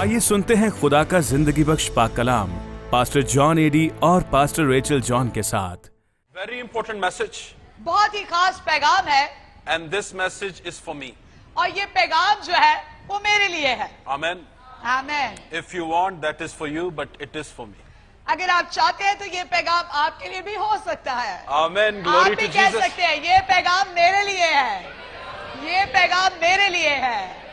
आइए सुनते हैं खुदा का जिंदगी बख्श पाक कलाम पास्टर जॉन एडी और पास्टर रेचल जॉन के साथ। Very important message, बहुत ही खास पैगाम है and this message is for me. और ये पैगाम जो है वो मेरे लिए है। Amen. Amen. If you want, that is for you, but it is for me. अगर आप चाहते हैं तो ये पैगाम आपके लिए भी हो सकता है। Amen. आप Glory भी to कह Jesus. सकते हैं ये पैगाम मेरे लिए है, ये पैगाम मेरे लिए है।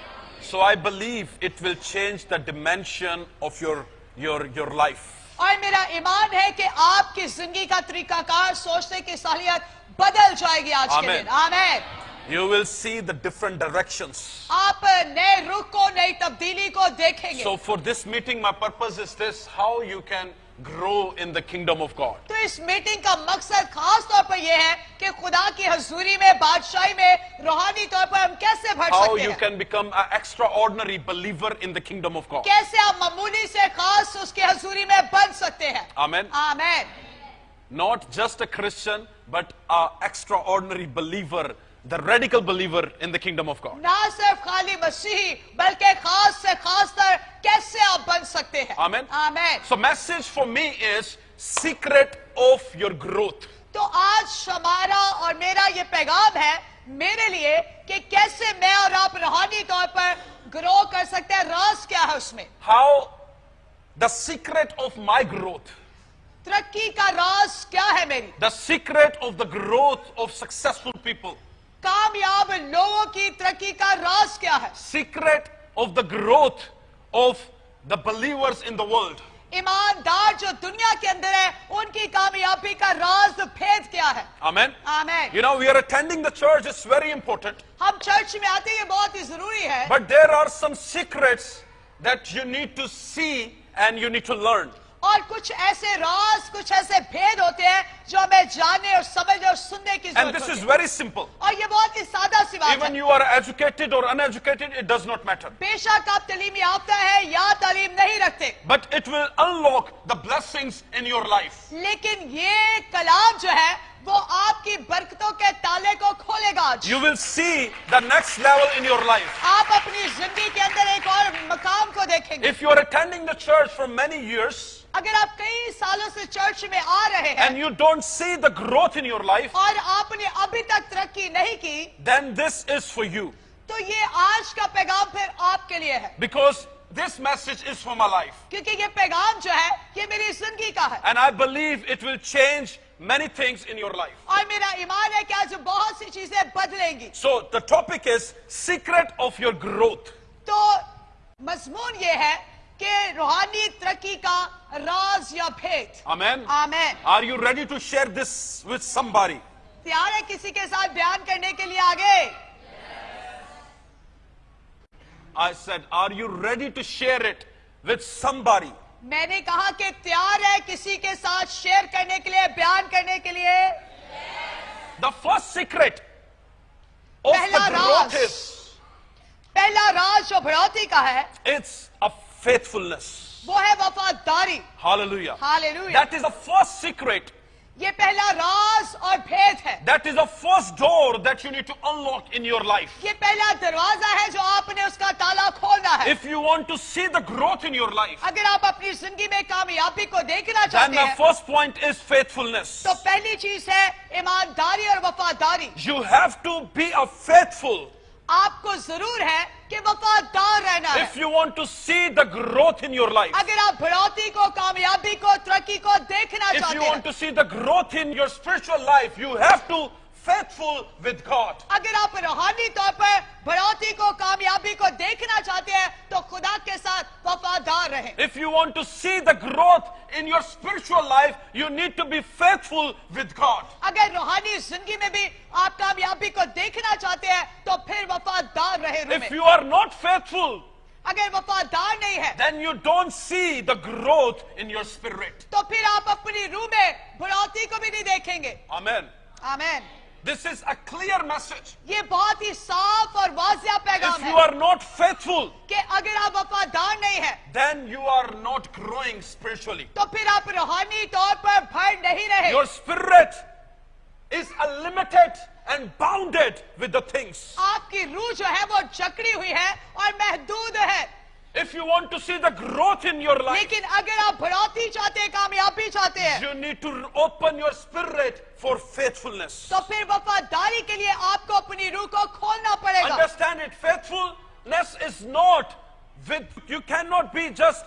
So I believe it will change the dimension of your life. और मेरा ईमान है कि आपकी जिंदगी का तरीकाकार, सोचने की सालियत बदल जाएगी आज के आमीन। दिन। आमीन। You will see the different directions. आप नए रुख को, नई तब्दीली को देखेंगे। So for this meeting, my purpose is this: how you can grow in the kingdom of God. तो इस मीटिंग का मकसद खास तौर पर यह है कि खुदा की हजूरी में, बादशाही में, रूहानी तौर पर हम कैसे बढ़ How सकते you हैं, can become an extraordinary believer in the kingdom of God. कैसे आप मामूली से खास उसकी हजूरी में बन सकते हैं। Amen. आमीन। Not just a Christian, but an extraordinary believer, the radical believer in the kingdom of God. ना सिर्फ खाली मसीही बल्कि खास से खास तर कैसे आप बन सकते हैं। Amen. आमीन। So message for me is secret of your growth. तो आज हमारा और मेरा ये पैगाम है मेरे लिए कि कैसे मैं और आप रूहानी तौर पर ग्रो कर सकते हैं। राज क्या है उसमें? How the secret of my growth, तरक्की का राज क्या है मेरी? the secret of the growth of successful people, कामयाब लोगों की तरक्की का राज क्या है? secret of the growth of the believers in the world. ईमानदार जो दुनिया के अंदर है उनकी कामयाबी का राज भेद क्या है? Amen. आमीन। You know, we are attending the church, it's very important. हम चर्च में आते हैं, ये बहुत ही जरूरी है। But there are some secrets that you need to see and you need to learn. और कुछ ऐसे राज, कुछ ऐसे भेद होते हैं जो हमें जानने और समझने और सुनने की And जरूरत this होती is है। very simple. और ये बहुत ही सादा सी बात Even है। you are educated or uneducated, it does not matter. बेशक आप तालीम याफ्ता है या तालीम नहीं रखते, But it will unlock the blessings in your life. लेकिन ये कलाम जो है वो आपकी बरकतों के ताले को खोलेगा आज। You will see the next level in your life. आप अपनी जिंदगी के अंदर एक और मकाम को देखेंगे। If you are attending the church for many years अगर आप कई सालों से चर्च में आ रहे हैं and you don't see the growth in your life, और आपने अभी तक तरक्की नहीं की, then this is for you. तो ये आज का पैगाम फिर आपके लिए है, Because this message is for my life. क्योंकि ये पैगाम जो है ये मेरी जिंदगी का है। And I believe it will change many things in your life. और मेरा ईमान है कि आज बहुत सी चीजें बदलेंगी। So the topic is secret of your growth. तो मजमून ये है कि रूहानी तरक्की का राज या भेद। Amen. आमीन। Are you ready to share this with somebody? तैयार है किसी के साथ बयान करने के लिए आगे? I said, are you ready to share it with somebody? मैंने कहा कि तैयार है किसी के साथ शेयर करने के लिए, बयान करने के लिए? The first secret of पहला the growth राज, is, पहला राज जो बढ़ोतरी का है it's a faithfulness. वो है वफादारी। Hallelujah. Hallelujah. That is the first secret. ये पहला राज और भेद है। That is the first door that you need to unlock in your life. ये पहला दरवाजा है जो आपने उसका ताला खोलना है। If you want to see the growth in your life, अगर आप अपनी जिंदगी में कामयाबी को देखना then चाहते the हैं first point is faithfulness. तो पहली चीज है ईमानदारी और वफादारी। You have to be a faithful. आपको जरूर है कि वफादार रहना है। If you want to see the growth in your life, अगर आप बढ़ोतरी को, कामयाबी को, तरक्की को देखना if चाहते you हैं, want to see the growth in your spiritual life, you have to faithful with God. अगर आप रूहानी तौर पर बढ़ोतरी को, कामयाबी को देखना चाहते हैं तो खुदा के साथ वफादार रहें। If you want to see the growth in your spiritual life, you need to be faithful with God. अगर रूहानी जिंदगी में भी आप कामयाबी को देखना चाहते हैं तो फिर वफादार रहे रूह If में। you are not faithful, अगर वफादार नहीं है then you don't see the growth in your spirit. तो फिर आप अपनी रूह में बढ़ोतरी को भी नहीं देखेंगे। Amen. आमीन। This is a clear message. ये बहुत ही साफ और वाज़िया पैगाम If you है are not faithful, कि अगर आप वफादार नहीं है then you are not growing spiritually. तो फिर आप रूहानी तौर पर बढ़ नहीं रहे। Your spirit is limited and bounded with the things. आपकी रूह जो है वो जकड़ी हुई है और महदूद है। If you want to see the growth in your life, लेकिन अगर आप बढ़ोतरी चाहते हैं, कामयाबी चाहते हैं, you need to open your spirit for faithfulness. तो फिर वफादारी के लिए आपको अपनी रूह को खोलना पड़ेगा। Understand it. Faithfulness is not with, you cannot be just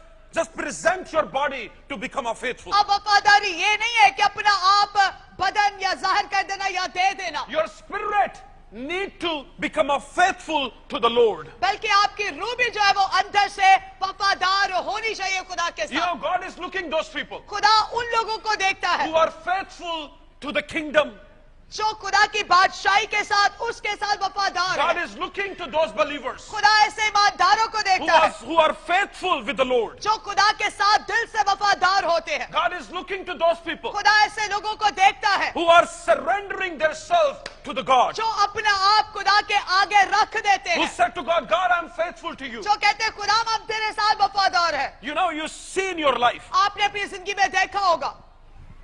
present your body to become a faithful. अब वफादारी ये नहीं है कि अपना आप बदन या जाहिर कर देना या दे देना, Your spirit need to become a faithful to the Lord. बल्कि आपकी रूह भी जो है वो अंदर से वफादार होनी चाहिए खुदा के You know, साथ। God is looking those people खुदा उन लोगों को देखता है who are faithful to the kingdom. जो खुदा की बादशाही के साथ उसके साथ वफादार God है। is looking to those believers खुदा ऐसे ईमानदारों को देखता है who are faithful with the Lord. जो खुदा के साथ दिल से वफादार होते हैं। God is looking to those people खुदा ऐसे लोगों को देखता है who are surrendering themselves to the God. जो अपना आप खुदा के आगे रख देते Who हैं, said to God, God, I'm faithful to you. जो कहते हैं खुदा हम तेरे साथ वफादार है। You know, you see in your life, आपने अपनी जिंदगी में देखा होगा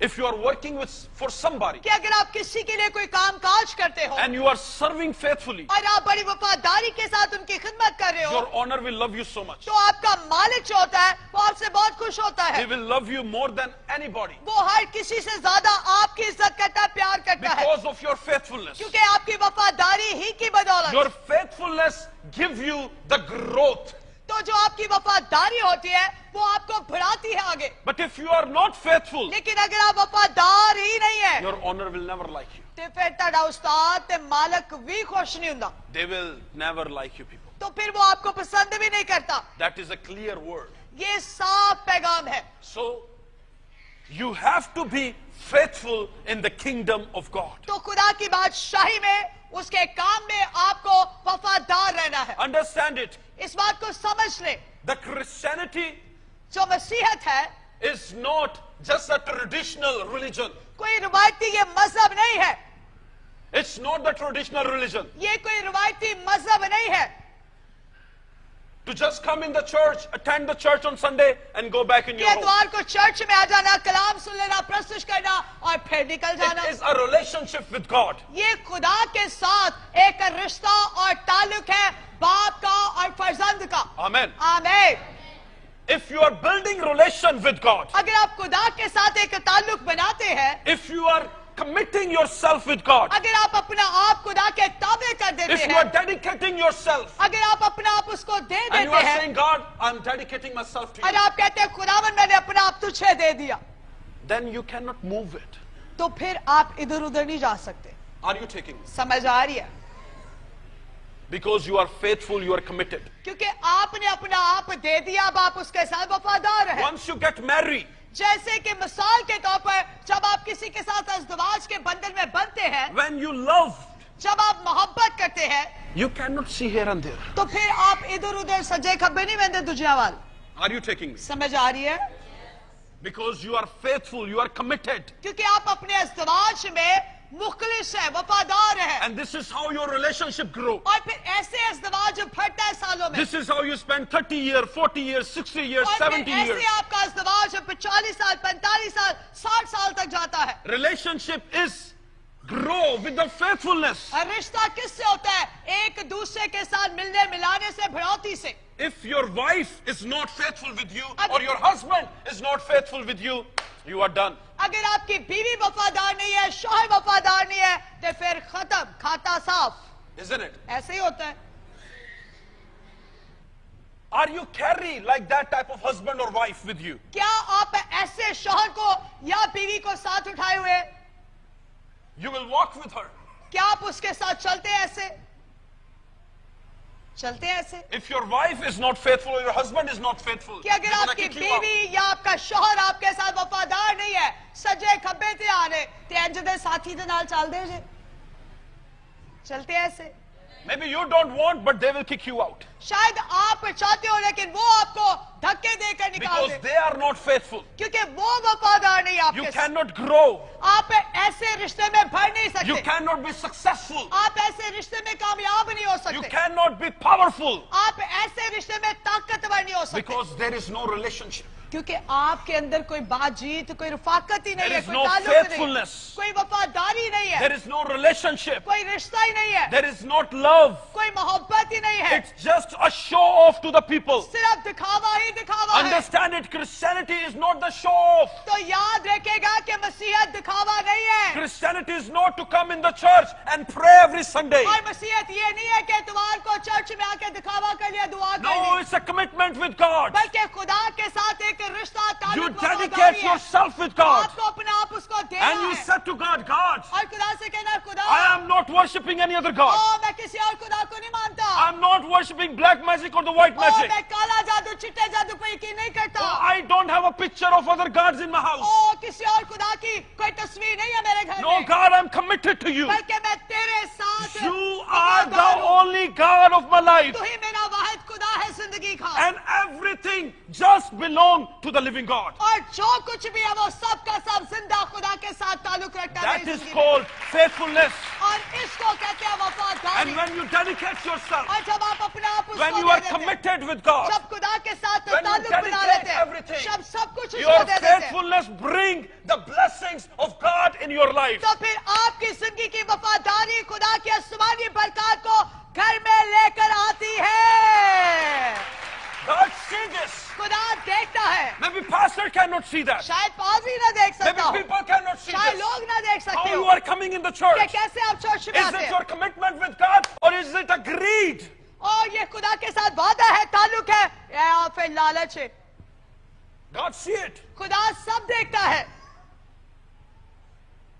if you are working for somebody कि अगर आप किसी के लिए कोई काम काज करते हो and you are serving faithfully, और आप बड़ी वफादारी के साथ उनकी खिदमत कर रहे हो, your owner will love you so much. तो आपका मालिक जो होता है वो आपसे बहुत खुश होता He है। will love you more than anybody वो हर किसी से ज्यादा आपकी इज्जत करता है, प्यार करता है, because of your faithfulness. क्योंकि आपकी वफादारी ही की बदौलत। Your faithfulness gives you the growth. तो जो आपकी वफादारी होती है वो आपको बढ़ाती है आगे। But if you are not faithful, लेकिन अगर आप वफादार ही नहीं है your owner will never like you. तो फिर ਤੁਹਾਡਾ ਉਸਤਾਦ ਤੇ ਮਾਲਕ ਵੀ खुश नहीं ਹੁੰਦਾ, They will never like you people. तो फिर वो आपको पसंद भी नहीं करता। That is a clear word. ये साफ पैगाम है। So, you have to be faithful in the kingdom of God. तो खुदा की बादशाही में उसके काम में आपको वफादार रहना है। Understand it. इस बात को समझ ले, The Christianity जो मसीहत है is not just a traditional religion. कोई रिवायती ये मजहब नहीं है, It's not the traditional religion. ये कोई रिवायती मजहब नहीं है To just come in the church, attend the church on Sunday and go back in कि your home. एतवार को चर्च में आ जाना, कलाम सुन लेना, प्रस्तुत करना और फिर निकल जाना। It is a relationship with God. ये खुदा के साथ एक रिश्ता और ताल्लुक है बाप का और फर्जंद का। Amen. आमीन। If you are building relation with God, अगर आप खुदा के साथ एक ताल्लुक बनाते हैं, if you are committing yourself with God, अगर आप अपना आप खुदा के ताबे कर देते if you are हैं, dedicating yourself अगर आप अपना आप उसको दे and you देते are हैं saying, God, I'm dedicating myself to और you, आप कहते हैं खुदावन मैंने अपना आप तुझे दे दिया, then you cannot move it. तो फिर आप इधर उधर नहीं जा सकते। Are you taking this? समझ आ रही है? Because you are faithful, you are committed. क्योंकि आपने अपना आप दे दिया, अब आप उसके साथ वफादार हैं। Once you get married, जैसे कि मिसाल के तौर पर जब आप किसी के साथ अज़दवाज के बंधन में बनते हैं, when you love, जब आप मोहब्बत करते हैं, you cannot see here and there. तो फिर आप इधर उधर सजे खब्बे नहीं बहते दुनिया वाल। Are you taking this? समझ आ रही है? Because you are faithful, you are committed. क्योंकि आप अपने अज़दवाज में मुखलिस है, वफादार है, And this is how your relationship grows. और फिर ऐसे अज़दवाज बढ़ता है सालों में, This is how you spend 30 years, 40 years, 60 years, और 70 फिर years. ऐसे आपका अज़दवाज 40 साल, 45 साल, 60 साल तक जाता है। Relationship is grow with the faithfulness. और रिश्ता किससे होता है? एक दूसरे के साथ मिलने मिलाने से, बढ़ोतरी से। If your wife is not faithful with you or your husband is not faithful with you, you are done. अगर आपकी बीवी वफादार नहीं है, शौहर वफादार नहीं है, तो फिर खत्म, खाता साफ। Isn't it? ऐसे ही होता है। Are you carry like that type of husband or wife with you? क्या आप ऐसे शौहर को या बीवी को साथ उठाए हुए? You will walk with her. क्या आप उसके साथ चलते हैं ऐसे? चलते हैं ऐसे? If your wife is not faithful or your husband is not faithful, कि अगर he's gonna आपकी kick you out. बीवी या आपका शौहर आपके साथ वफादार नहीं है, सजे खब्बे ते आ रहे, ते इंज दे साथी दे नाल चल दे जे। चलते हैं ऐसे? Maybe you don't want, but they will kick you out. शायद आप चाहते हो लेकिन वो आपको धक्के देकर निकाल Because they, they are not faithful. क्योंकि वो वफादार नहीं You आपके साथ। cannot grow. आप ऐसे रिश्ते में बढ़ नहीं You सकते, cannot be successful. आप ऐसे रिश्ते में कामयाब नहीं हो You सकते, cannot be powerful. आप ऐसे रिश्ते में ताकतवर नहीं हो सकते, Because there is no relationship. क्योंकि आपके अंदर कोई बातचीत, कोई रफाकत ही नहीं There है, is कोई no ताल्लुक नहीं है, faithfulness. कोई वफादारी नहीं है, There is no relationship. कोई रिश्ता ही नहीं है, There is not love. कोई मोहब्बत ही नहीं है। है, It's just a show off to the people. सिर्फ दिखावा ही दिखावा है। Understand it, Christianity is not the show off. तो याद रखेगा कि मसीहत दिखावा नहीं है, Christianity is not to come in the church and pray every Sunday. और मसीहत ये नहीं है कि इतवार को चर्च में आके दिखावा कर लिया, दुआ कर No, Lee, it's a commitment with God. बल्कि खुदा के साथ एक रिश्ता You ताल्लुक dedicate वफादारी है। yourself with God. आपको अपना आप उसको देना And you है, said to God, God, और खुदा से कहना, खुदा I am not worshipping any other God. मैं किसी और खुदा को नहीं मानता, I'm not worshipping black magic or the white magic. मैं काला जादू चिट्टे जादू पर यकीन नहीं करता, I don't have a picture of other gods in my house. किसी और खुदा की कोई तस्वीर नहीं है मेरे घर No, में, God, I'm committed to you. बल्कि मैं तेरे साथ You are the only God of my life. तू ही मेरा वाहिद खुदा है जिंदगी का, And everything just belongs to the living God. और जो कुछ भी है वो सब का सब जिंदा खुदा के साथ ताल्लुक रखता है That मेरी is जिंदगी में। called faithfulness. और इसको कहते हैं वफादारी, And when you dedicate yourself, और जब आप अपना आप उसको when you दे are देते हैं, committed with God, जब खुदा के साथ when you ताल्लुक बना dedicate लेते हैं, everything, जब सब कुछ उसको your दे देते हैं, faithfulness bring the blessings of God in your life. तो फिर आपकी जिंदगी की वफादारी खुदा की आसमानी बरकत को घर में लेकर आती है। God see this. खुदा देखता है, Maybe pastor cannot see that. शायद पाजी ना देख Maybe सकता हो, people cannot see शायद this. लोग ना देख How सकते you हो are coming in the कि church. कैसे आप चर्च में Is आते it हैं, your commitment with God or is it a greed? और ये खुदा के साथ वादा है, ताल्लुक है, या फिर लालच है। God see it. खुदा सब देखता है,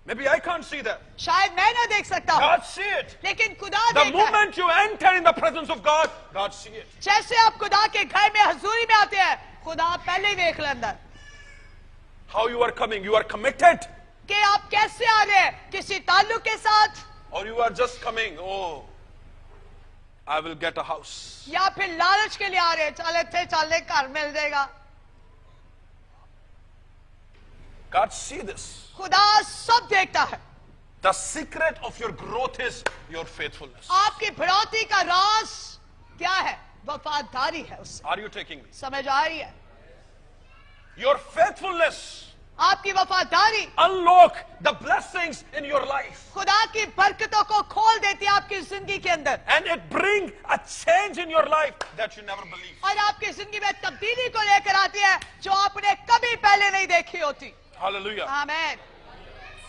Maybe I can't see that. शायद मैं ना देख सकता हूँ, God see it. लेकिन खुदा The देखता है। moment you enter in the presence of God, God see it. जैसे आप खुदा के घर में हजूरी में आते हैं, खुदा पहले ही देख लेता है How you are coming. You are committed कि आप कैसे आ रहे हैं, किसी ताल्लुक के साथ, or you are just coming. Oh, I will get a house. या फिर लालच के लिए आ रहे हैं, चले थे चले घर मिल जाएगा। God see this. खुदा सब देखता है। The secret of your growth is your faithfulness. आपकी बढ़ोतरी का राज क्या है? वफादारी है उससे। Are you taking me? समझ आ रही है? Your faithfulness आपकी वफादारी unlock the blessings in your life. खुदा की बरकतों को खोल देती है आपकी जिंदगी के अंदर, And it bring a change in your life that you never believed. और आपकी जिंदगी में तब्दीली को लेकर आती है जो आपने कभी पहले नहीं देखी होती। Hallelujah. आमीन।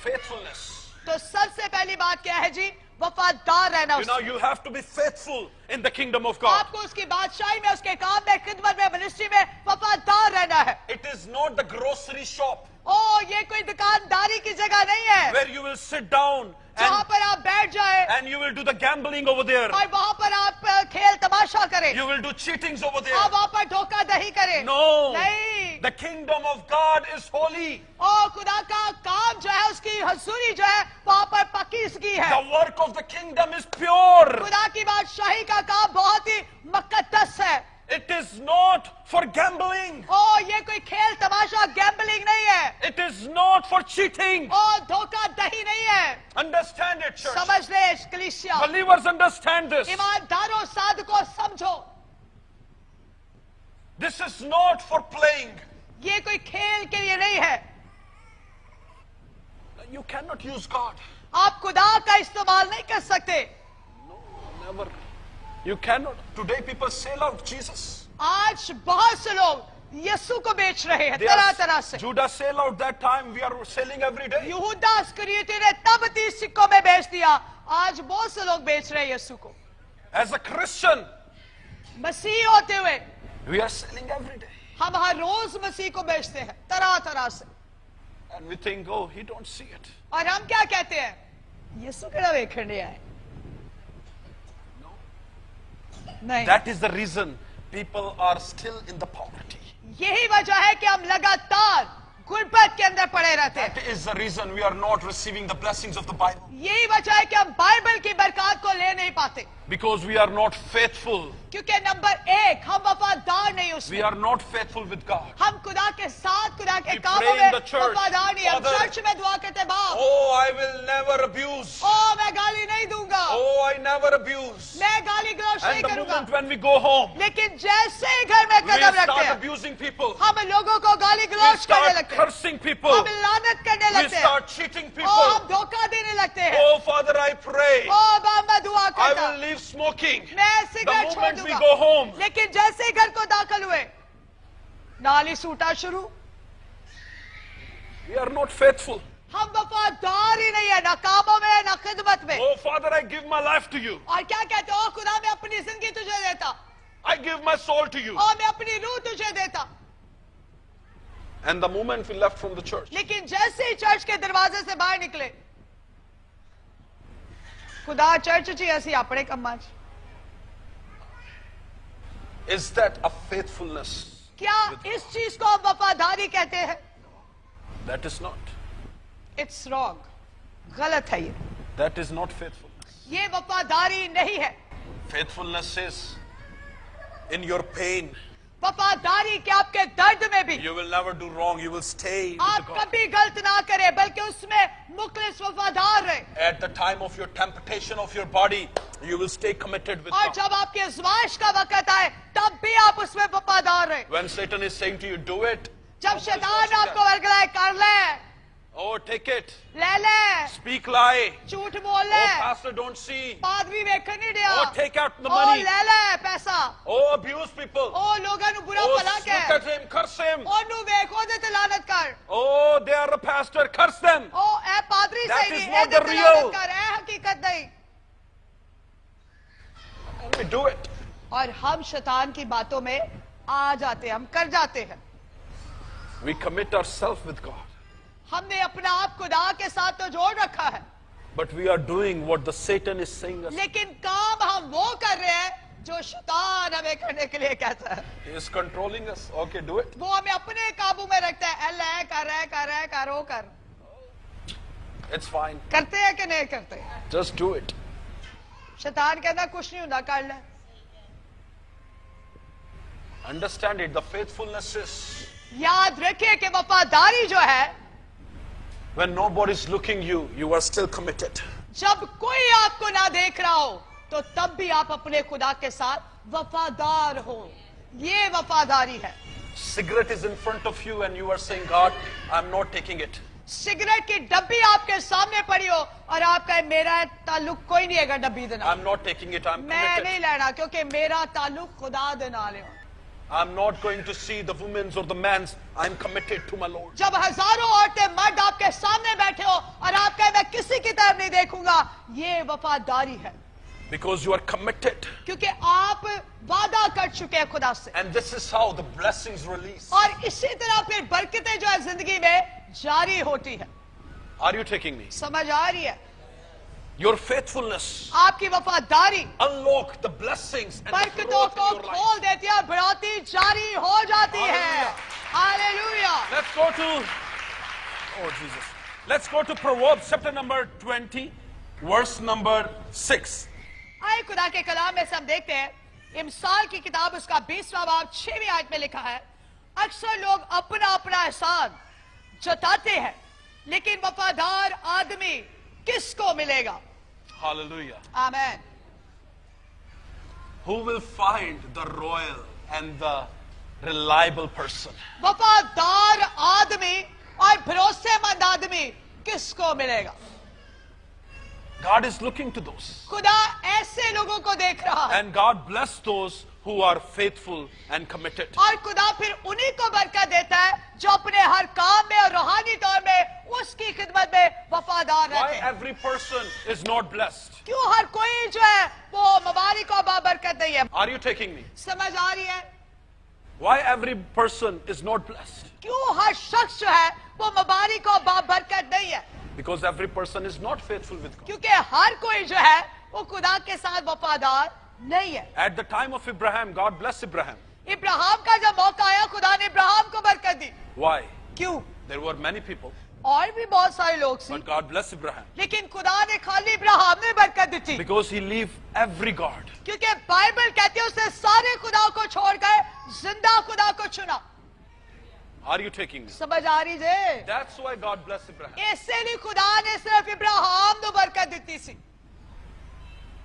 Faithfulness. तो सबसे पहली बात क्या है जी? वफादार रहना You know, उससे। you have to be faithful in the kingdom of God. आपको उसकी बादशाही में, उसके काम में, खिदमत में, मिनिस्ट्री में वफादार रहना है। It is not the grocery shop ओ, ये कोई दुकानदारी की जगह नहीं है where you will sit down जहाँ पर आप बैठ जाए and you will do the gambling over there. और वहाँ पर आप खेल तमाशा करें, You will do cheatings over there. आप वहाँ पर धोखा दही करें। No. नहीं, The kingdom of God is holy. ओ खुदा का काम जो है, उसकी हजूरी जो है, वहाँ पर पाकीज़गी है। The work of the kingdom is pure. खुदा की बादशाही का काम बहुत ही मुकद्दस है। It is not for gambling. ओ, ये कोई खेल तमाशा गैम्बलिंग नहीं है, It is not for cheating. ओ धोखा दही नहीं है। Understand it, church. समझ ले कलीसिया, Believers understand this. ईमानदारों साधकों समझो, This is not for playing. ये कोई खेल के लिए नहीं है। You cannot use God. आप खुदा का इस्तेमाल नहीं कर सकते। No, never. You cannot. Today people sell out Jesus. आज बहुत से लोग यीशु को बेच रहे हैं They तरह are- तरह से। Judas sell out that time. We are selling every day. यहूदा इस्करियोती ने तब 30 सिक्कों में बेच दिया, आज बहुत से लोग बेच रहे हैं यीशु को। As a Christian, मसीह होते हुए we are selling every day. हम हर रोज मसीह को बेचते हैं तरह तरह से, And we think, oh, he don't see it. और हम क्या कहते हैं? यीशु केड़ा वेखने आए? नहीं, That is the reason people are still in the poverty. यही वजह है कि हम लगातार गुर्बत के अंदर पड़े रहते हैं। That is the reason we are not receiving the blessings of the Bible. यही वजह है कि हम बाइबल की बरकत को ले नहीं पाते, Because we are not faithful. क्योंकि नंबर एक, हम वफादार नहीं We उसमें, are not faithful with God. हम खुदा के साथ, खुदा के We कामों pray in में the church, वफादार नहीं। हम Father, चर्च में दुआ करते, बाप, Oh, I will never abuse. ओ मैं गाली नहीं दूंगा, Oh, I never abuse. मैं गाली गलौज And नहीं the करूंगा, moment when we go home, लेकिन जैसे ही घर में we कदम रखते start हैं, abusing people. हम लोगों को गाली We गलौज करने start लगते हैं, cursing people. हम लानत करने We लगते हैं, start cheating ओ हम people. धोखा देने लगते हैं। Oh, Father, I pray. ओ बाप, मैं दुआ I करता will live leave smoking, मैं the सिगरेट छोड़ moment we दूंगा, go home, लेकिन जैसे ही घर को दाखिल हुए नाली सूटा शुरू। we are not faithful. हम वफादार ही नहीं है, ना कामों में ना खिदमत में। Oh Father, I give my life to you. और क्या कहते हो, खुदा मैं अपनी जिंदगी तुझे देता, I give my soul to you. और मैं अपनी रूह तुझे देता। And the moment we left from the church, लेकिन जैसे ही चर्च के दरवाजे से बाहर निकले, खुदा चर्च ची असी अपने कम्मा च। is that a faithfulness? क्या इस चीज को हम वफादारी कहते हैं? That is not. It's wrong, गलत है ये। That is not faithfulness. ये वफादारी नहीं है। Faithfulness is in your pain. वफादारी के आपके दर्द में भी You will never do wrong. You will stay with आप God. कभी गलत ना करें, बल्कि उसमें मुखलिस वफादार रहे। At the time of your temptation of your body, you will stay committed with और God. जब आपके आज़माइश का वक्त आए, तब भी आप उसमें वफादार रहे। When Satan is saying to you, do it. जब शैतान आपको वर्गलाए, कर ले, Oh, take it. ले ले, Speak lie. झूठ बोल Oh, ले, pastor, don't see. पादरी वेखन नहीं दिया, Oh, take out the O money. ले ले पैसा, Oh, abuse people. ओ लोगों नु बुरा Oh, भला look कह, at him, curse him. ओ नु वेखो दे ते लानत कर, Oh, they are a pastor, curse them. ओ ए पादरी That सही is नहीं, not ए the दे ते real. लानत कर, ए हकीकत नहीं। And we do it. और हम शैतान की बातों में आ जाते हैं, हम कर जाते हैं। We commit ourselves with God. हमने अपना आप खुदा के साथ तो जोड़ रखा है, But we are doing what the Satan is saying us. लेकिन काम हम वो कर रहे हैं जो शैतान हमें करने के लिए कहता है। He is controlling us. Okay, do it. वो हमें अपने काबू में रखता है, अल्लाह कर रहा है, कर रहा है, करो कर। It's fine. करते हैं कि नहीं करते? Just do it. शैतान कहता कुछ नहीं होता, कर ले। Understand it. The faithfulness is याद रखिए कि वफादारी जो है, when nobody is looking you are still committed. जब कोई आपको ना देख रहा हो, तो तब भी आप अपने खुदा के साथ वफादार हो। ये वफादारी है। Cigarette is in front of you and you are saying, God, I'm not taking it. Cigarette की डब्बी आपके सामने पड़ी हो और आप कहे मेरा ताल्लुक कोई नहीं है डब्बी देना, I'm not taking it. I'm मैं नहीं committed. लेना, क्योंकि मेरा ताल्लुक खुदा दे नाल है। I'm not going to see the women's or the man's. I'm committed to my Lord. जब हजारों औरतें मर्द आपके सामने बैठे हो और आप कहे मैं किसी की तरफ नहीं देखूंगा, ये वफादारी है, Because you are committed. क्योंकि आप वादा कर चुके हैं खुदा से। And this is how the blessings release. और इसी तरह फिर बरकतें जो है जिंदगी में जारी होती है। Are you taking me? समझ आ रही है? Your faithfulness आपकी वफादारी unlock the blessings and the बरकतों growth को in your life. खोल देती है और बढ़ोतरी जारी हो जाती है। Hallelujah. Let's go to, oh Jesus. Let's go to Proverbs chapter number 20, verse number 6. आए खुदा के कलाम में से हम देखते हैं, इमसाल की किताब उसका 20वां बाब 6वीं आयत में लिखा है, अक्सर लोग अपना अपना एहसान जताते हैं, लेकिन वफादार आदमी किसको मिलेगा? Hallelujah. Amen. Who will find the royal and the reliable person? वफादार आदमी और भरोसेमंद आदमी किसको मिलेगा? God is looking to those. खुदा ऐसे लोगों को देख रहा है, And God bless those who are faithful and committed. और खुदा फिर उन्हीं को बरकत देता है जो अपने हर काम में और रूहानी तौर में उसकी खिदमत में वफादार Why रहते हैं। every person is not blessed? क्यों हर कोई जो है वो मुबारक और बाबरकत नहीं है? Are you taking me? समझ आ रही है? Why every person is not blessed? क्यों हर शख्स जो है वो मुबारक और बाबरकत नहीं है? Because every person is not faithful with God. क्योंकि हर कोई जो है वो खुदा के साथ वफादार नहीं है। At the time of Abraham, God blessed Abraham. Ibrahim का जब मौका आया, खुदा ने इब्राहिम को बरकत दी। Why? क्यों? There were many people, और भी बहुत सारे लोग थे, but God blessed Abraham. लेकिन खुदा ने खाली इब्राहिम में बरकत दी थी, Because he left every God. क्योंकि बाइबल कहती है उसने सारे खुदा को छोड़कर जिंदा खुदा को चुना। Are you taking me? समझ आ रही है? That's why God blessed Abraham. इससे नहीं खुदा ने सिर्फ इब्राहिम को बरकत दी थी,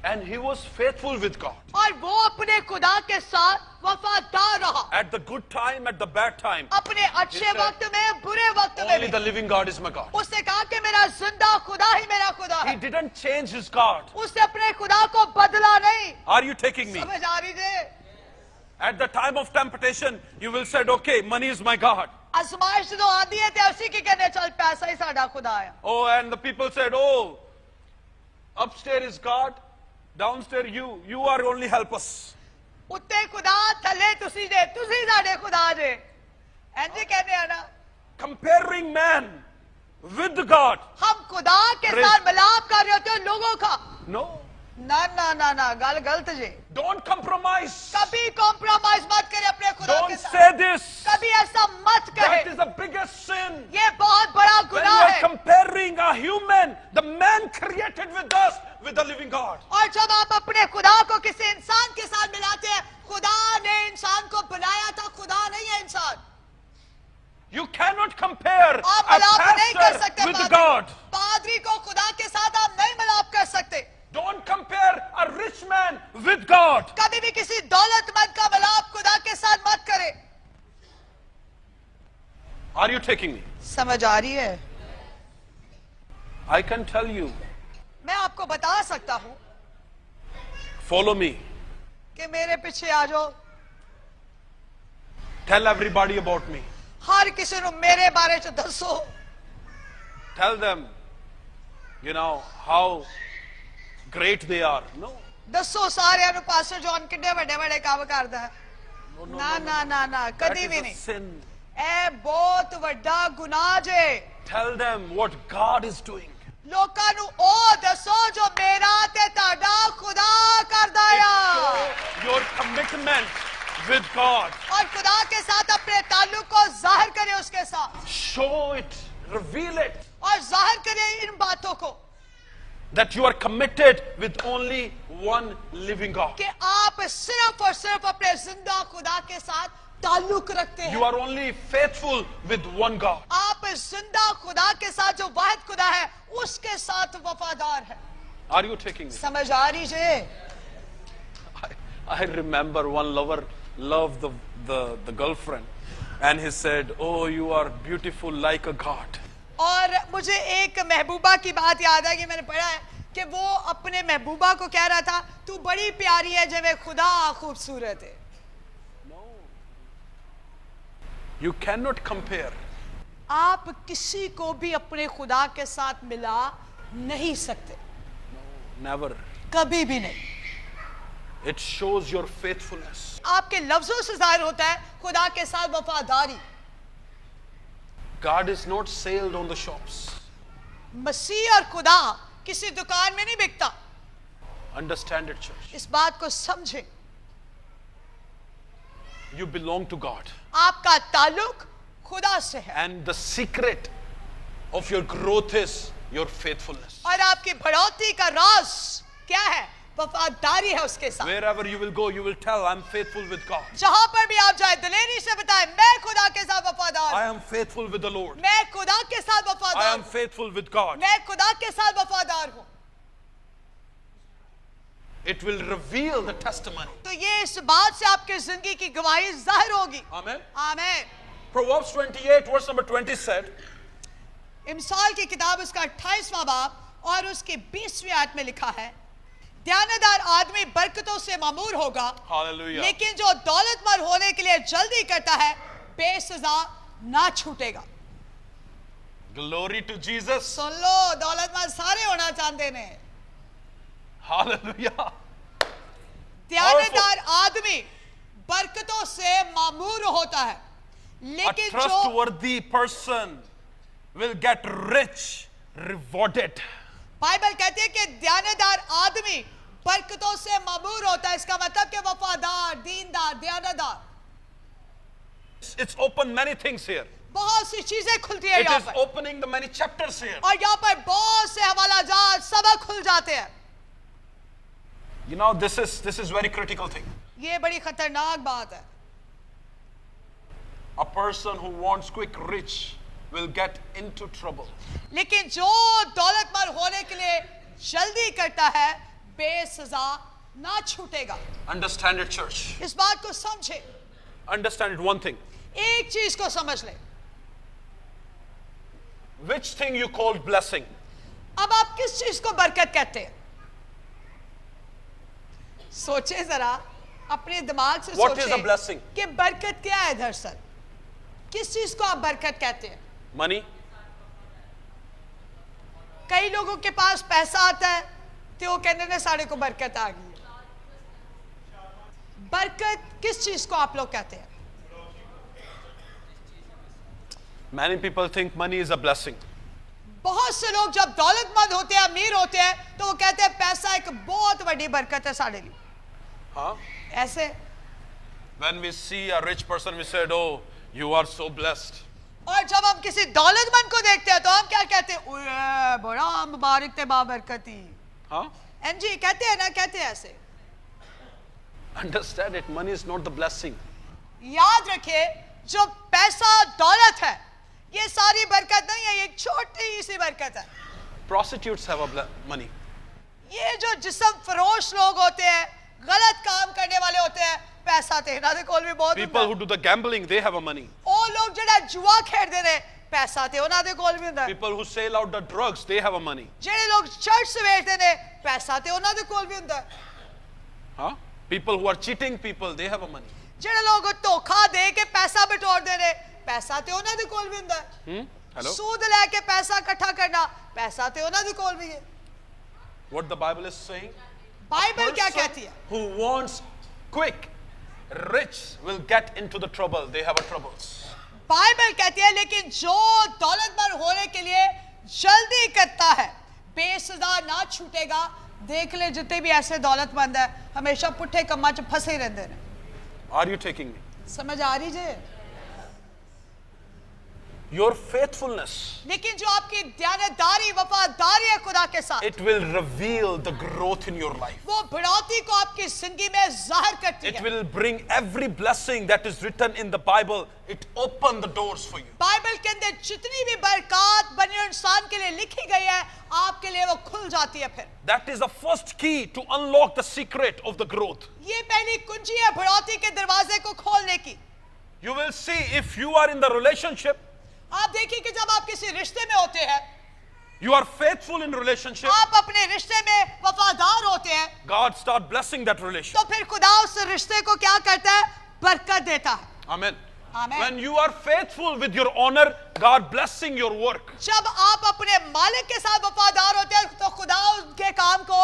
And he was faithful with God. और वो अपने खुदा के साथ वफादार रहा। At the good time, at the bad time. अपने अच्छे said, वक्त में, बुरे वक्त में Only भी the living God is my God. उसने कहा कि मेरा जिंदा खुदा ही मेरा खुदा He है। didn't change his God. उसने अपने खुदा को बदला नहीं। Are you taking me? समझ आ रही है? At the time of temptation, you will say, okay, money is my God. आजमाइश जो आती है ते उसी की कहने चल पैसा ही साडा खुदा है। Oh, and the people said, oh, upstairs is God, downstairs you are only help us. उत्ते खुदा थले तुसी जे, तुसी साडे खुदा जे। ऐसे कहने हैं ना। Comparing man with God. हम खुदा के Praise- साथ मिलाप कर रहे होते हैं लोगों का। No. ना ना ना ना गल गलत जे। Don't compromise. कभी कॉम्प्रोमाइज मत करे अपने खुदा के Don't साथ। say this. कभी ऐसा मत That कहे। is the biggest sin. ये बहुत बड़ा When you गुनाह are है। comparing a human, the man created with us, with the living God. और जब आप अपने खुदा को किसी इंसान के साथ मिलाते हैं, खुदा ने इंसान को बनाया था, खुदा नहीं है इंसान। You cannot compare आप a मिलाप नहीं कर सकते pastor with पादरी। God. पादरी को खुदा के साथ आप नहीं मिलाप कर सकते। Don't compare a rich man with God. कभी भी किसी दौलतमंद का मिलाप खुदा के साथ मत करें। Are you taking me? समझ आ रही है? I can tell you. मैं आपको बता सकता हूं Follow me. कि मेरे पीछे आ जाओ। Tell everybody about me. हर किसी को मेरे बारे में दसो। Tell them, you know, how great they are. No. दसो सारे नु पास्टर जॉन किड्डे बड़े बड़े काम करदा है। ना ना ना ना That कदी is भी a नहीं। sin. ए बहुत बड़ा गुनाह जे। Tell them what God is doing. लोकां नु ओ दसो जो मेरा ते ताड़ा खुदा करदा है। Show your commitment with God. और खुदा के साथ अपने ताल्लुक को जाहिर करें उसके साथ। Show it. Reveal it. और जाहिर करें इन बातों को That you are committed with only one living God. कि आप सिर्फ और सिर्फ अपने जिंदा खुदा के साथ ताल्लुक रखते हैं। You are only faithful with one God. आप जिंदा खुदा के साथ जो वाहिद खुदा है उसके साथ वफादार है। Are you taking me? समझ आ रही है? I remember one lover loved the girlfriend, and he said, oh, you are beautiful like a God. और मुझे एक महबूबा की बात याद है कि मैंने पढ़ा है कि वो अपने महबूबा को कह रहा था तू बड़ी प्यारी है जब खुदा खूबसूरत है। You cannot compare. आप किसी को भी अपने खुदा के साथ मिला नहीं सकते। Never. कभी भी नहीं। It shows your faithfulness. आपके लफ्जों से जाहिर होता है खुदा के साथ वफादारी। God is not sold on the shops. मसीह और खुदा किसी दुकान में नहीं बिकता। Understand it, church. इस बात को समझें। You belong to God. आपका ताल्लुक खुदा से है। And the secret of your growth is your faithfulness. और आपकी बढ़ोतरी का राज क्या है? वफादारी है उसके साथ। Wherever you will go, you will tell, I'm faithful with God. जहां पर भी आप जाए दिलेरी से बताएं मैं खुदा के साथ वफादार I हूं। am faithful with the Lord. मैं खुदा के साथ I वफादार am हूं। faithful with God. मैं खुदा के साथ वफादार हूं। It will reveal the testimony. तो ये इस बात से आपकी जिंदगी की गवाही जाहिर होगी। Amen. आमीन। Proverbs 28 verse number 20 said, इमसाल की किताब उसका 28वां बाब और उसके 20वीं आयत में लिखा है, ध्यानदार आदमी बरकतों से मामूर होगा, Hallelujah. लेकिन जो दौलतमंद होने के लिए जल्दी करता है बेसजा ना छूटेगा। Glory to Jesus. सुन लो, दौलतमंद सारे होना चाहते ने। Hallelujah. ध्यानदार आदमी बरकतों से मामूर होता है, A लेकिन जो trustworthy person will get rich, rewarded. Bible कहती है कि ध्यानदार आदमी बरकतों से मामूर होता है। इसका मतलब कि वफादार, दीनदार, ध्यानदार। It's opened many things here. बहुत सी चीजें खुलती है It यहाँ is पर, opening the many chapters here. और यहाँ पर बहुत से हवाला जहाज सबक खुल जाते हैं। You know, this is very critical thing. ये बड़ी खतरनाक बात है। A person who wants quick rich will get into trouble. लेकिन जो दौलतमंद होने के लिए जल्दी करता है बेसजा ना छूटेगा। Understand it, church. इस बात को समझे। understand it one thing. एक चीज को समझ ले, Which thing you call blessing? अब आप किस चीज को बरकत कहते हैं? सोचे जरा, अपने दिमाग से What is a सोचे blessing? कि बरकत क्या है दरअसल, किस चीज को आप बरकत कहते हैं? Money? कई लोगों के पास पैसा आता है तो वो कहते हैं साढ़े को बरकत आ गई। बरकत किस चीज को आप लोग कहते हैं? Many people think money is a blessing. बहुत से लोग जब दौलतमंद होते हैं, अमीर होते हैं, तो वो कहते हैं पैसा एक बहुत बड़ी बरकत है साढ़े लिए। Huh? ऐसे When we see a rich person, we said, oh, you are so blessed. और जब हम किसी दौलतमंद को देखते हैं तो हम क्या कहते हैं? ओए बड़ा मुबारक थे बाबरकती। Huh? एनजी कहते हैं ना, कहते हैं ऐसे। Understand it. Money is not the blessing. याद रखिए, जो पैसा दौलत है ये सारी बरकत नहीं है, ये एक छोटी सी बरकत है। Prostitutes have money. ये जो जिस्म फरोश लोग होते हैं, गलत काम करने वाले होते हैं, पैसा ते ना दे कोल भी बहुत People who do the gambling, they have a money. ਉਹ ਲੋਕ ਜਿਹੜਾ ਜੁਆ ਖੇਡਦੇ ਨੇ, ਪੈਸਾ ਤੇ ਉਹਨਾਂ ਦੇ ਕੋਲ ਵੀ ਹੁੰਦਾ ਹੈ। People who sell out the drugs, they have a money. ਜਿਹੜੇ ਲੋਕ ਚਰਚ ਵੇਚਦੇ ਨੇ, ਪੈਸਾ ਤੇ ਉਹਨਾਂ ਦੇ ਕੋਲ ਵੀ ਹੁੰਦਾ ਹੈ। Huh? People who are cheating people, they have a money. ਜਿਹੜੇ ਲੋਕ ਧੋਖਾ ਦੇ ਕੇ ਪੈਸਾ ਬਟੋਰਦੇ ਨੇ, ਪੈਸਾ ਤੇ ਉਹਨਾਂ ਦੇ ਕੋਲ ਵੀ ਹੁੰਦਾ ਹੈ। Hello? ਸੂਦ ਲੈ ਕੇ ਪੈਸਾ ਇਕੱਠਾ ਕਰਨਾ, ਪੈਸਾ ਤੇ ਉਹਨਾਂ ਦੇ ਕੋਲ ਵੀ ਹੈ। What the Bible is saying? Bible क्या Person कहती है? who wants quick, rich will get into the trouble. They have a troubles. Bible कहती है लेकिन जो दौलतमंद होने के लिए जल्दी करता है, बेसजा ना छूटेगा। देख ले जितने भी ऐसे दौलतमंद है, हमेशा पुट्ठे कम्मा च फंसे ही रहते हैं। Are you taking me? समझ आ रही जे? Your faithfulness, लेकिन जो आपकी दयानतदारी, वफादारी है खुदा के साथ, it will reveal the growth in your life. वो बढ़ोतरी को आपकी जिंदगी में जाहिर करती It है। will bring every blessing that is written in the Bible. It open the doors for you. Bible के अंदर जितनी भी बरकत बने इंसान के लिए लिखी गई है, आपके लिए वो खुल जाती है। फिर That is the first key to unlock the secret of the growth. ये पहली कुंजी है बढ़ोतरी के दरवाजे को खोलने की। You will see if you are in the relationship, आप देखिए कि जब आप किसी रिश्ते में होते हैं, you are faithful in relationship, आप अपने रिश्ते में वफादार होते हैं, God start blessing that relationship. तो फिर खुदा उस रिश्ते को क्या करता है? बरकत देता है। Amen. Amen. When you are faithful with your honor, God blessing your work. जब आप अपने मालिक के साथ वफादार होते हैं तो खुदा उनके काम को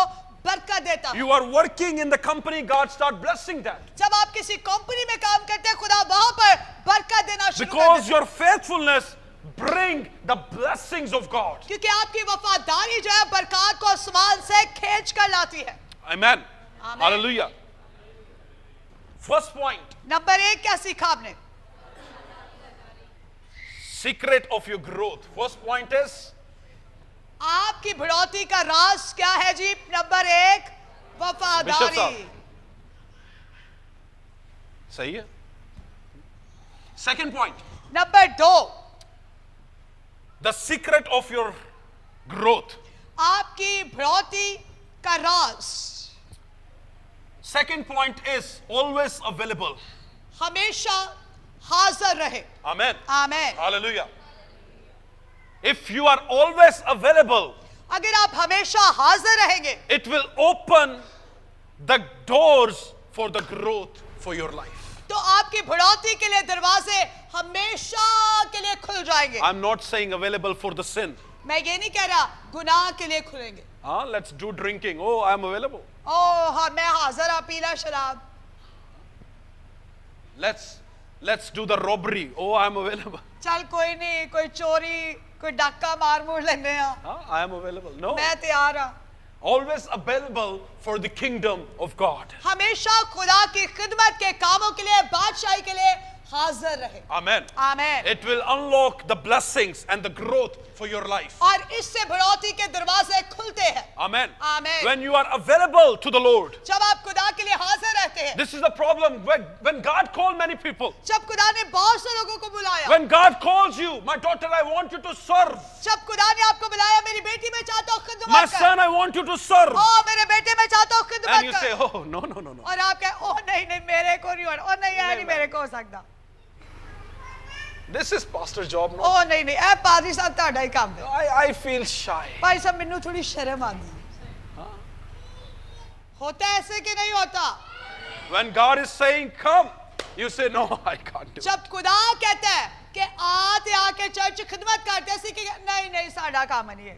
बरकत देता है। You are working in the company, God start blessing that. जब आप किसी कंपनी में काम करते हैं, खुदा वहां पर बरकत देना शुरू कर Because देता है। your faithfulness bring the blessings of God. क्योंकि आपकी वफादारी जो है बरकत को आसमान से खींच कर लाती है। Amen. Amen. Hallelujah. First point, number 1 क्या सीखा आपने? secret of your growth. First point is आपकी बढ़ोतरी का राज क्या है जी? नंबर 1 Bishop वफादारी। साहब। सही है. Second point, number 2 the secret of your growth. आपकी बढ़ोतरी का राज। Second point is always available. हमेशा हाजिर रहे। Amen. Amen. Hallelujah. If you are always available, अगर आप हमेशा हाजिर रहेंगे, it will open the doors for the growth for your life. तो आपकी बढ़ोतरी के लिए दरवाजे हमेशा के लिए खुल जाएंगे। I'm not saying available for the sin. मैं ये नहीं कह रहा गुनाह के लिए खुलेंगे। Let's do drinking. Oh, I'm available. ओह हाँ, मैं हाजिर आ पीला शराब। Let's do the robbery. Oh, I'm available. चल कोई नहीं, कोई चोरी, कोई डाका मार मूर लेने आ, I am available. No. मैं तैयार हूँ। Always available for the kingdom of God. हमेशा खुदा की खिदमत के कामों के लिए, बादशाही के लिए हाजिर रहे। Amen. Amen. It will unlock the blessings and the growth for your life. और इससे बढ़ोतरी के दरवाजे खुलते हैं। Amen. Amen. When you are available to the Lord. जब आप खुदा के लिए हाजिर रहते हैं, This is the problem when God called many people. जब खुदा ने बहुत से लोगों को बुलाया, When God calls you, my daughter, I want you to serve. जब खुदा ने आपको बुलाया, मेरी बेटी मैं चाहता हूँ My खिदमत कर, son, I want you to serve. ओ मेरे बेटे मैं चाहता हूँ And खिदमत you कर, say, oh, no. और आप कहें ओह नहीं नहीं मेरे को नहीं होना, और नहीं नहीं मेरे को हो सकता। This is pastor job, no? ओ नहीं नहीं, ए पादरी साहब ਤੁਹਾਡਾ ਹੀ ਕੰਮ है। I feel shy. भाई साहब मैनू थोड़ी शर्म आती है। होता है ऐसे कि नहीं होता? When God is saying, come, you say, no, I can't do it. जब खुदा कहता है कि आते आके चर्च खिदमत करते ऐसे कि नहीं नहीं साडा काम नहीं है।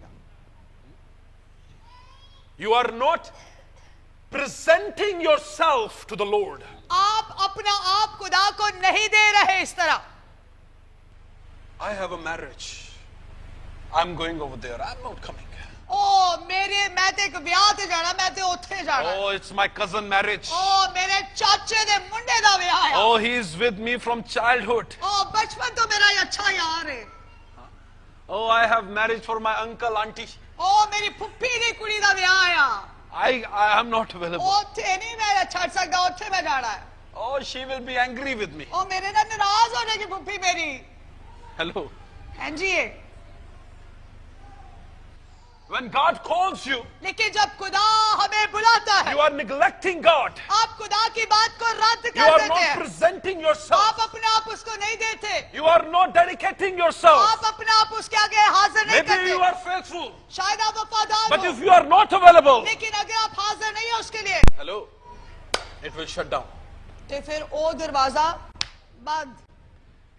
You are not presenting yourself to the Lord. आप अपना आप खुदा को नहीं दे रहे इस तरह। I have a marriage. I'm going over there. I'm not coming. ओ मेरे मैं तो एक ब्याह ते जाना, मैं तो उत्थे जाना। Oh, it's my cousin marriage. ओ मेरे चाचे दे मुंडे दा ब्याह है। Oh, he is with me from childhood. ओ बचपन तो मेरा ये अच्छा यार है। Oh, I have marriage for my uncle, auntie. ओ मेरी फुप्पी दी कुड़ी दा ब्याह है। I am not available. उत्थे नहीं मैं छड़ सकदा, उत्थे मैं जाना है। Oh, she will be angry with me. ओ मेरे ना नाराज हो जाएगी फुप्पी मेरी। Hello. हाँ जी। When God calls you, लेकिन जब खुदा हमें बुलाता है, you are neglecting God. आप खुदा की बात को रद्द You कर are देते not हैं। presenting yourself. आप अपने आप उसको नहीं देते। You are not dedicating yourself. आप अपने आप उसके आगे हाजिर नहीं Maybe करते। you are faithful. शायद आप वफादार But हो, if you are not available, लेकिन अगर आप हाजिर नहीं हो उसके लिए, hello, it will shut down. तो फिर वो दरवाजा बंद।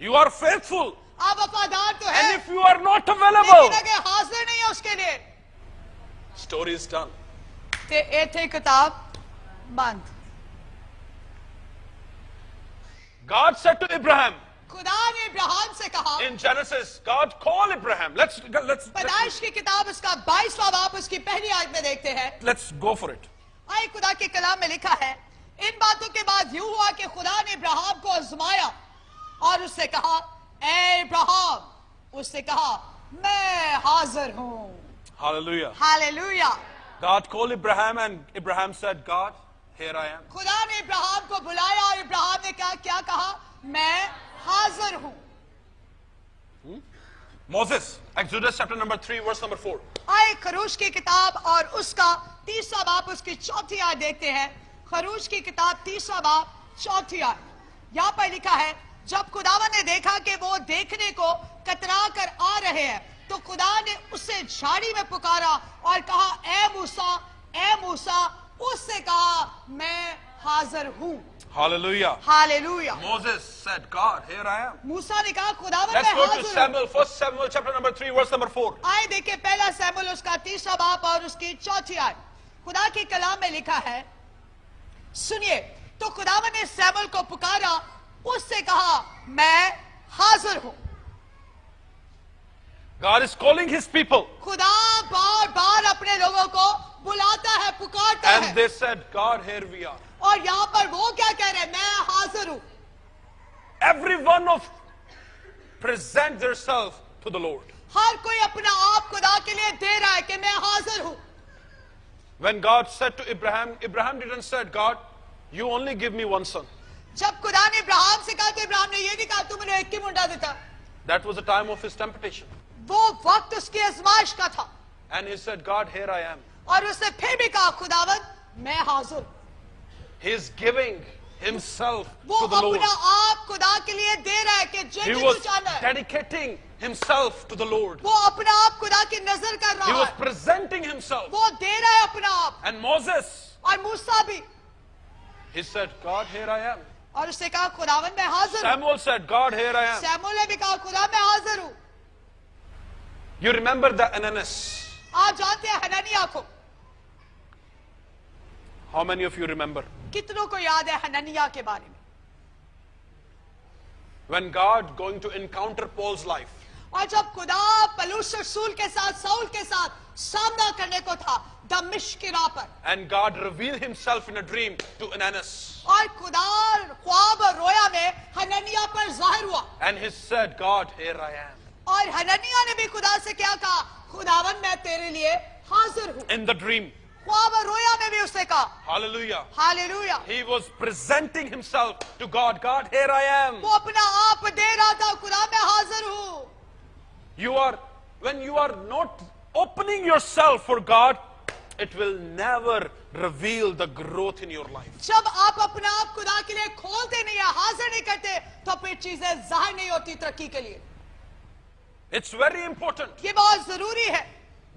You are faithful. आप वफादार तो And है, if you are not लेकिन available, अगर हाजिर नहीं है उसके लिए, story is done. तो ये थे किताब बंद। God said to Abraham खुदा ने इब्राहिम से कहा, in Genesis, God call Abraham. Let's पैदाइश की किताब उसका 22वां बाब उसकी पहली आयत में देखते हैं। go for it. आए खुदा के कलाम में लिखा है, इन बातों के बाद यूं हुआ कि खुदा ने इब्राहिम को आजमाया और उससे कहा, ए इब्राहिम, उससे कहा, मैं हाजिर हूं। Hallelujah. Hallelujah. God called Abraham and Abraham said, God, here I am. खुदा ने इब्राहिम को बुलाया और इब्राहिम ने क्या कहा? मैं हाजिर हूं। Moses, Exodus chapter number 3, verse number 4. आए खरूश की किताब और उसका 30वां बाब उसकी 4थी आयत देखते हैं। खरूश की किताब 30वां बाब 4थी आयत। यहाँ पर लिखा है, जब खुदावन ने देखा कि वो देखने को कतरा कर आ रहे हैं, तो खुदा ने उसे झाड़ी में पुकारा और कहा, ए मूसा, उससे कहा, मैं हाजिर हूं। Hallelujah. Hallelujah. Moses said, God, here I am. मूसा ने कहा, खुदावन Let's मैं go to हाजिर हूं। Samuel, 1 Samuel chapter number 3, verse number 4. आए देखे पहला सैमुअल उसका 30वां बाब और उसकी 4थी आयत। खुदा के कलाम में लिखा है, सुनिए, तो खुदावन ने सैमुअल को पुकारा, उससे कहा, मैं हाजिर हूं। God is calling his people. खुदा बार बार अपने लोगों को बुलाता है, पुकारता And है। they said, God, here we are. और यहाँ पर वो क्या कह रहे हैं? मैं हाजिर हूं। Every one of present themselves to the Lord. हर कोई अपना आप खुदा के लिए दे रहा है कि मैं हाजिर हूं। When God said to Abraham, Abraham didn't say, God, you only give me one son. जब खुदा ने इब्राहिम से कहा, तो इब्राहिम ने ये नहीं कहा, तू मुझे एक ही मुंडा देता। That was the time of his temptation. वो वक्त उसकी आजमाइश का था। And he said, God, here I am. और उसने फिर भी कहा, खुदावन मैं हाजिर। He is giving himself वो to the Lord. अपना आप खुदा के लिए दे रहा है कि He जो was तू चाहता है। dedicating himself to the Lord. वो अपना आप खुदा की नजर कर He रहा was है। presenting himself. वो दे रहा है अपना आप। And Moses, और मूसा भी। he said, God, here I am. और उसने कहा, खुदावन मैं हाजिर हूं। Samuel said, God, here I am. Samuel ने भी कहा, खुदा मैं हाजिर हूं। You remember the Ananias. आप जानते हैं हननिया को? How many of you remember? कितनों को याद है हननिया के बारे में? When God going to encounter Paul's life, और जब खुदा पलूस रसूल के साथ, साउल के साथ सामना करने को था दमिश्क की राह पर, and God revealed himself in a dream to Ananias. और खुदा ख्वाब और रोया में हननिया पर जाहिर हुआ। And he said, God, here I am. और हननिया ने भी खुदा से क्या कहा? खुदावन मैं तेरे लिए हाजिर हूं। In the dream. ख्वाब और रोया में भी उसने कहा। Hallelujah. Hallelujah. He was presenting himself to God. God, here I am. वो अपना आप दे रहा था, खुदा मैं हाजिर हूं। When you are not opening yourself for God, it will never reveal the growth in your life. जब आप अपना आप खुदा के लिए खोलते नहीं है, हाजिर चीजें जाहिर नहीं होती तरक्की के लिए। It's very important ये बहुत जरूरी है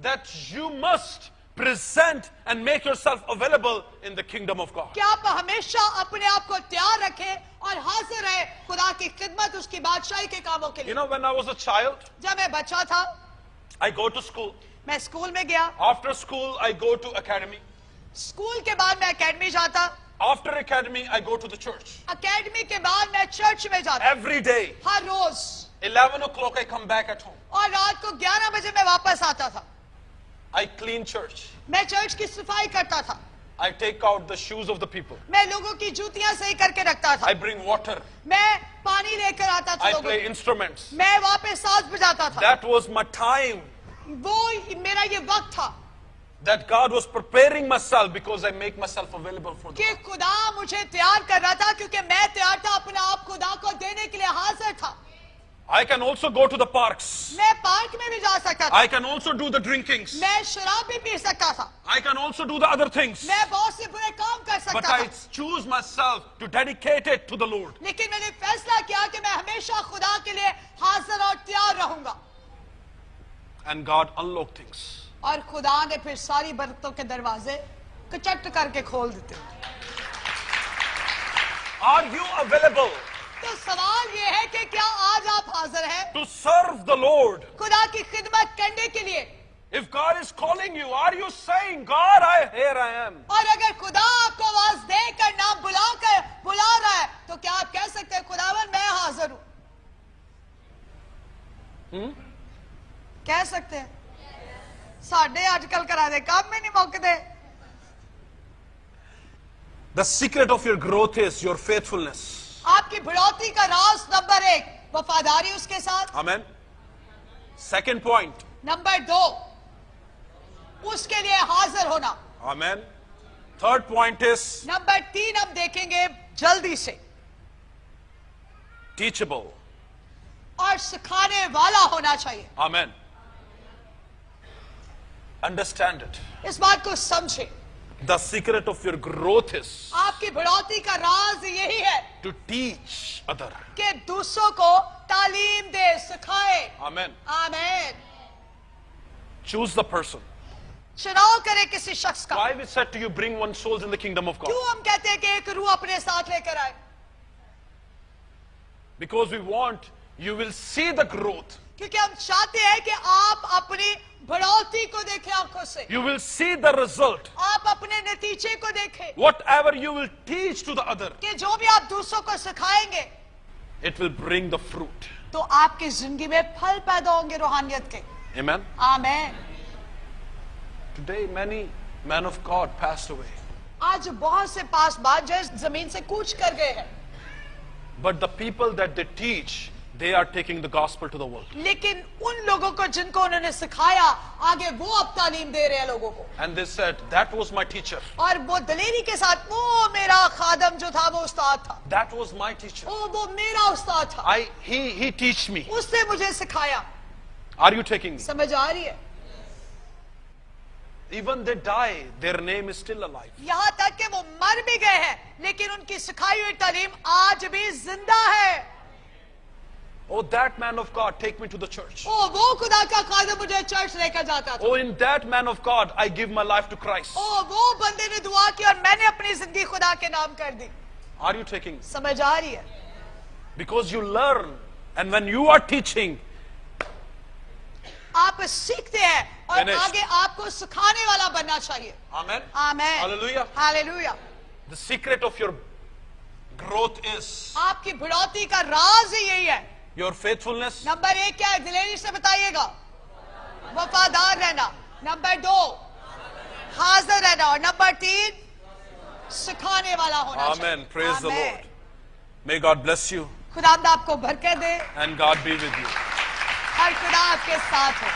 that you must present and make yourself available in the kingdom of God. कि आप हमेशा अपने आप को तैयार रखें और हाजिर रहे खुदा की खिदमत, उसकी बादशाही के कामों के You लिए। know, when I was a child, जब मैं बच्चा था, I go to school. मैं स्कूल में गया। After school, I go to academy. School के बाद मैं एकेडमी जाता। After academy, I go to the church. Academy के बाद मैं चर्च में जाता। Every day, her rose 11 o'clock, I come back at home. और रात को 11 बजे मैं वापस आता था। I clean church. मैं चर्च की सफाई करता था। I take out the shoes of the people. मैं लोगों की जूतियां सही करके रखता था। I bring water. मैं पानी लेकर आता था I लोगों play को। instruments. मैं वहां पे साज बजाता था। That was my time. वो मेरा ये वक्त था That God was preparing myself because I make myself available for कि them. खुदा मुझे तैयार कर रहा था, क्योंकि मैं तैयार था, अपने आप खुदा को देने के लिए हाजिर था। I can also go to the parks. मैं पार्क में भी जा सकता था। I can also do the drinkings. मैं शराब भी पी सकता था। I can also do the other things. मैं बहुत से बुरे काम कर But सकता I था। choose myself to dedicate it to the Lord. लेकिन मैंने फैसला किया कि मैं हमेशा खुदा के लिए हाजिर और तैयार रहूंगा। And God unlocked things. और खुदा ने फिर सारी बरकतों के दरवाजे कचट करके खोल देते। Are you available तो सवाल ये है कि क्या आज आप हाजिर हैं to serve the Lord? खुदा की खिदमत करने के लिए? If God is calling you, are you saying, God, here I am? और अगर खुदा आपको आवाज देकर नाम बुला रहा है, तो क्या आप कह सकते हैं खुदावन मैं हाजिर हूं? कह सकते हैं? साढ़े आजकल करा दे काम में नहीं मुकते। The secret of your growth is your faithfulness. आपकी बढ़ोतरी का राज नंबर 1 वफादारी उसके साथ। Amen. Second point. नंबर 2 उसके लिए हाजिर होना। Amen. Third point is number 3 हम देखेंगे जल्दी से, teachable. और सिखाने वाला होना चाहिए। Amen. Understand it. इस बात को समझे। The secret of your growth is आपकी बढ़ोतरी का राज यही है to teach other. कि दूसरों को तालीम दे, सिखाए। Amen. आमीन। Choose the person. चुनाव करे किसी शख्स का। Why we said to you, bring one soul in the kingdom of God? क्यों हम कहते हैं कि एक रूह अपने साथ लेकर आए? Because we want you will see the growth. क्योंकि हम चाहते हैं कि आप अपनी बढ़ोतरी को देखें आंखों से। You will see the result. आप अपने नतीजे को देखें। Whatever you will teach to the other, कि जो भी आप दूसरों को सिखाएंगे, it will bring the fruit. तो आपकी जिंदगी में फल पैदा होंगे रूहानियत के। Amen. आमीन। Today many men of God passed away. आज बहुत से पासबाज जो इस जमीन से कूच कर गए हैं, But the people that they teach, they are taking the gospel to the world. लेकिन उन लोगों को जिनको उन्होंने सिखाया, आगे वो अब तालीम दे रहे हैं लोगों को। And they said, that was my teacher. और वो दलेरी के साथ, वो मेरा खादम जो था वो उस्ताद था, That was my teacher. वो मेरा उस्ताद था, He teach me. उसने मुझे सिखाया। Are you taking me? समझ आ रही है? Even they die, their name is still alive. यहाँ तक कि वो मर भी गए हैं, लेकिन उनकी सिखाई हुई तालीम आज भी जिंदा है। Oh, that man of God, take me to the church. ओ वो खुदा का खादम मुझे चर्च लेकर जाता था। Oh, in that man of God, I give my life to Christ. ओ वो बंदे ने दुआ की और मैंने अपनी जिंदगी खुदा के नाम कर दी। Are you taking? समझ आ रही है? Because you learn, and when you are teaching, आप सीखते हैं और Finished. आगे आपको सिखाने वाला बनना चाहिए। Amen. आमीन। Hallelujah. Hallelujah. The secret of your growth is आपकी बढ़ोतरी का राज ही यही है। your faithfulness. नंबर 1 क्या है? दिलेरी से बताइएगा। वफादार रहना। नंबर 2 हाजिर रहना, और नंबर 3 सिखाने वाला होना चाहिए। Amen. Praise the आमीन। Lord. May God bless you खुदा आपको बरकत दे and God be with you. और खुदा आपके साथ हो।